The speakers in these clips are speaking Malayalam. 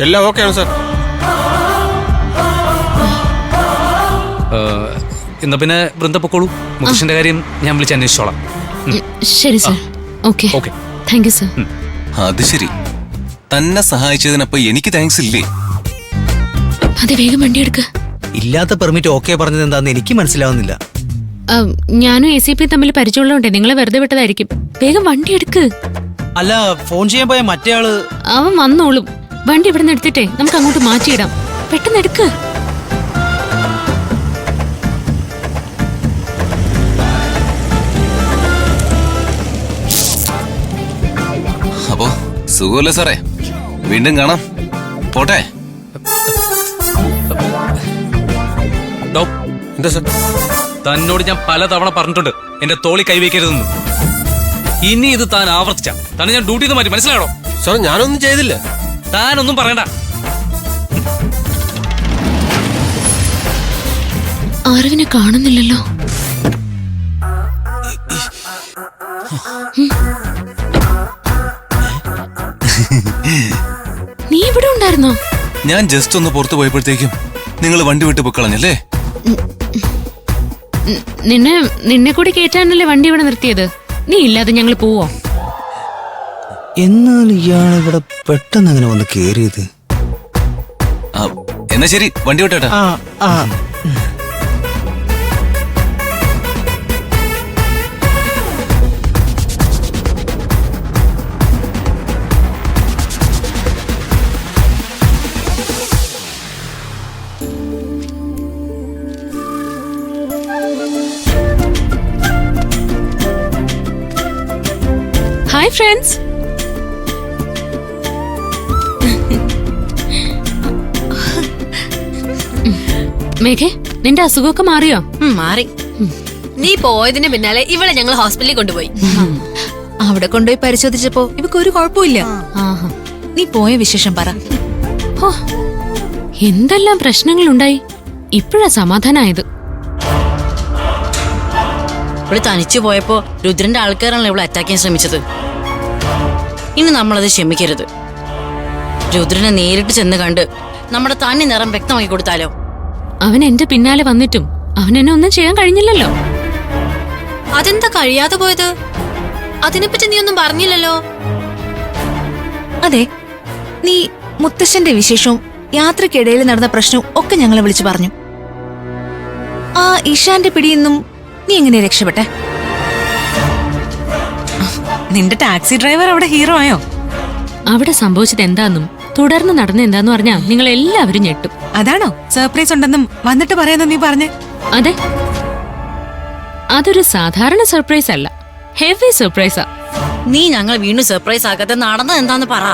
എല്ലാം ഓക്കെയാണ് സാർ. എന്നാ പിന്നെ വൃന്ദപ്പൊക്കോളൂ. മുത്തശ്ശന്റെ കാര്യം ഞാൻ വിളിച്ച് അന്വേഷിച്ചോളാം. ശരി sir. Okay okay, thank you sir. അത് ശരി, തന്നെ സഹായിച്ചതിനപ്പോ എനിക്ക് താങ്ക്സ് ഇല്ലേ? അതെ, വേഗം വണ്ടി എടുക്ക. ഇല്ലാത്ത പെർമിറ്റ് ഓക്കെ പറഞ്ഞത് എന്താന്ന് എനിക്ക് മനസ്സിലാവുന്നില്ല. ഞാനും ACP തമ്മിൽ പരിചയമുള്ളതുകൊണ്ട് നിങ്ങളെ വെറുതെ വിട്ടതായിരിക്കും. വേഗം വണ്ടി എടുക്ക്. അല്ല, ഫോൺ ചെയ്യാൻ പോയ മറ്റേ ആള് അവൻ വന്നോളും. വണ്ടി ഇവിടെ നിന്ന് എടുത്തിട്ടേ നമുക്ക് അങ്ങോട്ട് മാറ്റിയിടാം. പെട്ടെന്ന് എടുക്ക്. അപ്പോ സുഖമല്ലേ സാറേ? വീണ്ടും കാണാം. പോട്ടെ. എന്താ സാർ? തന്നോട് ഞാൻ പലതവണ പറഞ്ഞിട്ടുണ്ട് എന്റെ തോളി കൈവയ്ക്കരുതെന്ന്. ഇനി ഇത് താൻ ആവർത്തിച്ച തന്നെ ഞാൻ ഡ്യൂട്ടിയിൽ നിന്ന് മാറ്റി. മനസ്സിലായോ സാർ? ഞാനൊന്നും ചെയ്തില്ല. താനൊന്നും പറയണ്ട. ആരവിനെ കാണുന്നില്ലല്ലോ. നീ ഇവിടെ ഉണ്ടായിരുന്നോ? ഞാൻ ജസ്റ്റ് ഒന്ന് പുറത്തു പോയപ്പോഴത്തേക്കും നിങ്ങൾ വണ്ടി വിട്ട് പൊക്കളഞ്ഞല്ലേ? നിന്നെ കൂടി കേറ്റാനല്ലേ വണ്ടി ഇവിടെ നിർത്തിയത്? നീ ഇല്ലാതെ ഞങ്ങൾ പോവോ? എന്നാൽ ഇയാൾ ഇവിടെ പെട്ടെന്ന് അങ്ങനെ വന്ന് കേറിയത്. എന്നാ ശരി, വണ്ടി വിട്ടേട്ടാ. Hi friends. മേഘേ, നിന്റെ അസുഖമൊക്കെ മാറിയോ? മാറി. നീ പോയതിന് പിന്നാലെ ഇവളെ ഞങ്ങൾ ഹോസ്പിറ്റലിൽ കൊണ്ടുപോയി. അവിടെ കൊണ്ടുപോയി പരിശോധിച്ചപ്പോ ഇവക്ക് ഒരു കുഴപ്പമില്ല. നീ പോയ വിശേഷം പറ. എന്തെല്ലാം പ്രശ്നങ്ങളുണ്ടായി. ഇപ്പോഴാ സമാധാനായത്. ഇവിടെ തനിച്ചു പോയപ്പോ രുദ്രന്റെ ആൾക്കാരാണല്ലോ ഇവിടെ അറ്റാക്ക് ചെയ്യാൻ ശ്രമിച്ചത്. ഇനി നമ്മളത് ക്ഷമിക്കരുത്. രുദ്രനെ നേരിട്ട് ചെന്ന് കണ്ട് നമ്മുടെ തനി നിറം വ്യക്തമാക്കി കൊടുത്താലോ? അവൻ എന്റെ പിന്നാലെ വന്നിട്ടും അവൻ എന്നെ ഒന്നും ചെയ്യാൻ കഴിഞ്ഞില്ലല്ലോ. അതെന്താ കഴിയാതെ പോയത്? അതിനെപ്പറ്റി നീ ഒന്നും പറഞ്ഞില്ലല്ലോ. അതെ, നീ മുത്തശ്ശന്റെ വിശേഷവും യാത്രക്കിടയിൽ നടന്ന പ്രശ്നവും ഒക്കെ ഞങ്ങളെ വിളിച്ചു പറഞ്ഞു. ആ ഇഷാന്റെ പിടിയിന്നും നീ എങ്ങനെ രക്ഷപ്പെട്ടെ? നിന്റെ ടാക്സി ഡ്രൈവർ അവിടെ ഹീറോ ആയോ? അവിടെ സംഭവിച്ചത് എന്താന്നും തുടർന്ന് നടന്ന എന്താന്ന് പറഞ്ഞാ നിങ്ങൾ എല്ലാവരും ഞെട്ടും. അതാണോ സർപ്രൈസ് ഉണ്ടെന്നും വന്നിട്ട് പറയാന്നും നീ പറഞ്ഞേ? അതെ, അതൊരു സാധാരണ സർപ്രൈസ് അല്ല, ഹെവി സർപ്രൈസാ. നീ ഞങ്ങൾ വീണ്ടും സർപ്രൈസ് ആക്കാതെ നടന്നത് എന്താന്ന് പറ.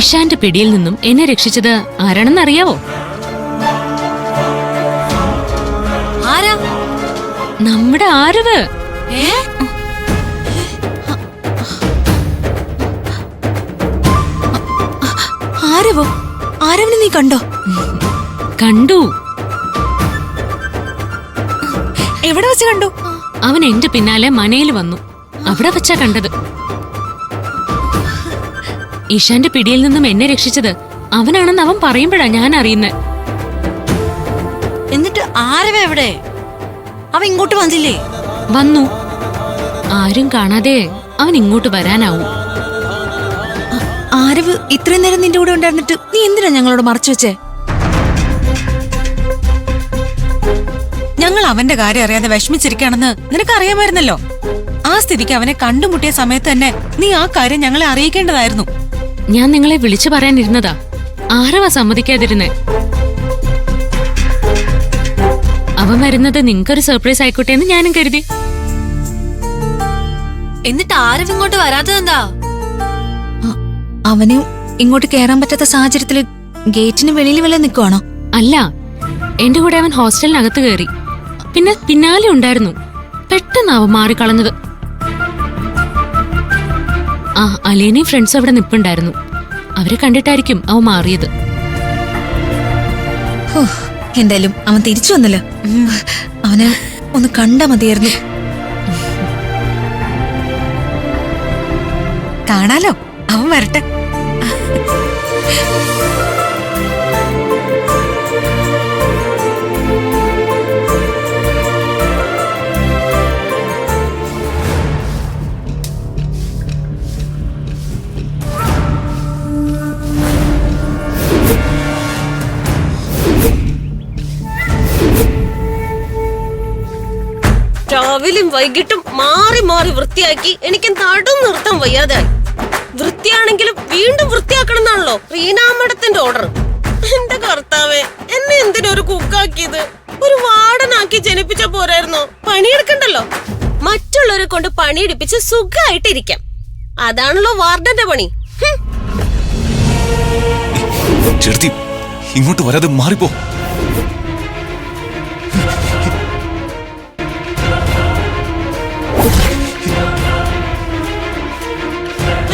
ഇഷാന്റെ പിടിയിൽ നിന്നും എന്നെ രക്ഷിച്ചത് ആരാണെന്ന് അറിയാവോ? ആരാ? നമ്മുടെ ആരവ്. ആരവോ? ആരവിനെ നീ കണ്ടോ? കണ്ടു. എവിടെ വെച്ച് കണ്ടു? അവൻ എന്റെ പിന്നാലെ മനയിൽ വന്നു. അവിടെ വെച്ചാ കണ്ടത്. ഇഷാന്റെ പിടിയിൽ നിന്നും എന്നെ രക്ഷിച്ചത് അവനാണെന്ന് അവൻ പറയുമ്പോഴാ ഞാൻ അറിയുന്നത്. എന്നിട്ട് ആരവ എവിടെ? അവൻ ഇങ്ങോട്ട് വന്നില്ലേ? വന്നു. ആരും കാണാതെ അവൻ ഇങ്ങോട്ട് വരാനാവും. ആരവ് ഇത്രയും നേരം നിന്റെ കൂടെ ഉണ്ടായിരുന്നിട്ട് നീ എന്തിനാ ഞങ്ങളോട് മറച്ചു വെച്ചേ? ഞങ്ങൾ അവന്റെ കാര്യം അറിയാതെ വിഷമിച്ചിരിക്കുകയാണെന്ന് നിനക്ക് അറിയാമായിരുന്നല്ലോ. ആ സ്ഥിതിക്ക് അവനെ കണ്ടുമുട്ടിയ സമയത്ത് തന്നെ നീ ആ കാര്യം ഞങ്ങളെ അറിയിക്കേണ്ടതായിരുന്നു. ഞാൻ നിങ്ങളെ വിളിച്ചു പറയാനിരുന്നതാ. ആരവാ സമ്മതിക്കാതിരുന്നേ. അവൻ വരുന്നത് നിങ്ങൾക്കൊരു സർപ്രൈസ് ആയിക്കോട്ടെ എന്ന് ഞാനും കരുതി. എന്നിട്ട് ആരും ഇങ്ങോട്ട് വരാത്തതെന്താ? അവന് ഇങ്ങോട്ട് കയറാൻ പറ്റാത്ത സാഹചര്യത്തില് ഗേറ്റിന് വെളിയിൽ വല്ല നിൽക്കുവാണോ? അല്ല, എന്റെ കൂടെ അവൻ ഹോസ്റ്റലിനകത്ത് കയറി. പിന്നെ പിന്നാലെ ഉണ്ടായിരുന്നു. പെട്ടെന്ന് അവൻ മാറിക്കളഞ്ഞത്. ആ അലേനയും ഫ്രണ്ട്സും അവിടെ നിപ്പുണ്ടായിരുന്നു. അവരെ കണ്ടിട്ടായിരിക്കും അവൻ മാറിയത്. എന്തായാലും അവൻ തിരിച്ചു വന്നല്ലോ. അവനെ ഒന്ന് കണ്ടാ മതിയായിരുന്നു. കാണാലോ, അവൻ വരട്ടെ. രാവിലെയും വൈകിട്ടും മാറി മാറി വൃത്തിയാക്കി എനിക്ക് നടും നിർത്താൻ വയ്യാതായി. വൃത്തിയാണെങ്കിലും വീണ്ടും വൃത്തിയാക്കണം എന്നാണല്ലോ റീനാ മേഡത്തിന്റെ ഓർഡർ. എന്റെ കർത്താവേ, എന്നെ എന്തിനൊരു കുക്കാക്കിയത്? ഒരു വാർഡനാക്കി ജനിപ്പിച്ച പോരായിരുന്നോ? പണിയെടുക്കണ്ടല്ലോ. മറ്റുള്ളവരെ കൊണ്ട് പണിയെടുപ്പിച്ച് സുഖമായിട്ടിരിക്കാം. അതാണല്ലോ വാർഡന്റെ പണി. ചെറുത്തി ഇങ്ങോട്ട് വരാതെ മാറിപ്പോ.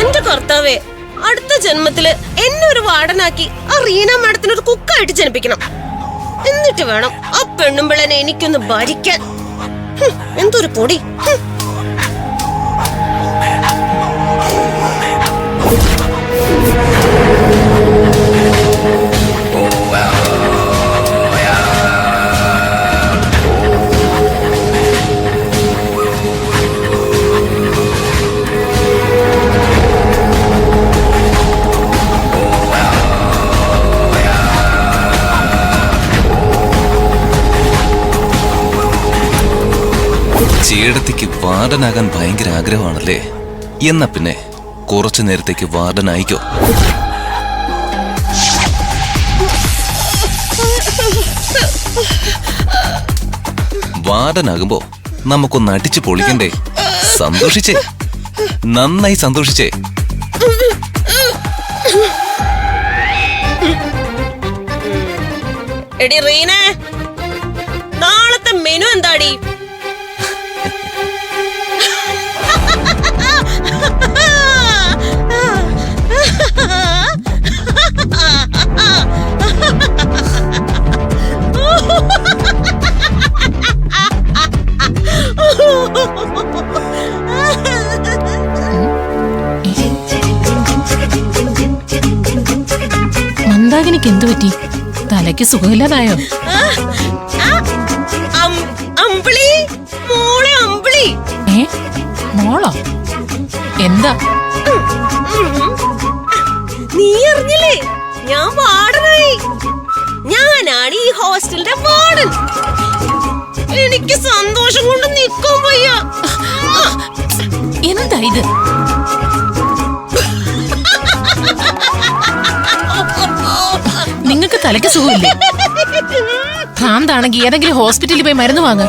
എന്റെ കർത്താവേ, അടുത്ത ജന്മത്തില് എന്നെ ഒരു വാർഡനാക്കി ആ റീന മാഡത്തിന് ഒരു കുക്കായിട്ട് ജനിപ്പിക്കണം. എന്നിട്ട് വേണം ആ പെണ്ണുമ്പിള്ളനെ എനിക്കൊന്ന് ഭരിക്കാൻ. എന്തൊരു പൊടി. ചേടത്തിക്ക് വാർഡനാകാൻ ഭയങ്കര ആഗ്രഹമാണല്ലേ? എന്നാ പിന്നെ കുറച്ചു നേരത്തേക്ക് വാർഡനായിക്കോ. വാർഡനാകുമ്പോ നമുക്കൊന്ന് അടിച്ചു പൊളിക്കണ്ടേ? സന്തോഷിച്ചേ, നന്നായി സന്തോഷിച്ചേ. എടി റീനെ, നാളത്തെ മെനു എന്താടി? മന്ദാകിനിക്ക് എന്തു പറ്റി? തലയ്ക്ക് സുഖമില്ലാതായോ? അമ്പിളി, മോളെ അമ്പിളി. മോളോ? എന്താ? നീ അറിഞ്ഞില്ലേ? ഞാൻ വാർഡനായി. ഞാനാണ് ഈ ഹോസ്റ്റലിന്റെ വാർഡൻ. എനിക്ക് സന്തോഷം കൊണ്ട് നിൽക്കാൻ വയ്യ. എന്താ ഇത്? നിങ്ങൾക്ക് തലയ്ക്ക് സുഖമില്ലേ? ഭ്രാന്താണെങ്കിൽ ഏതെങ്കിലും ഹോസ്പിറ്റലിൽ പോയി മരുന്ന് വാങ്ങ.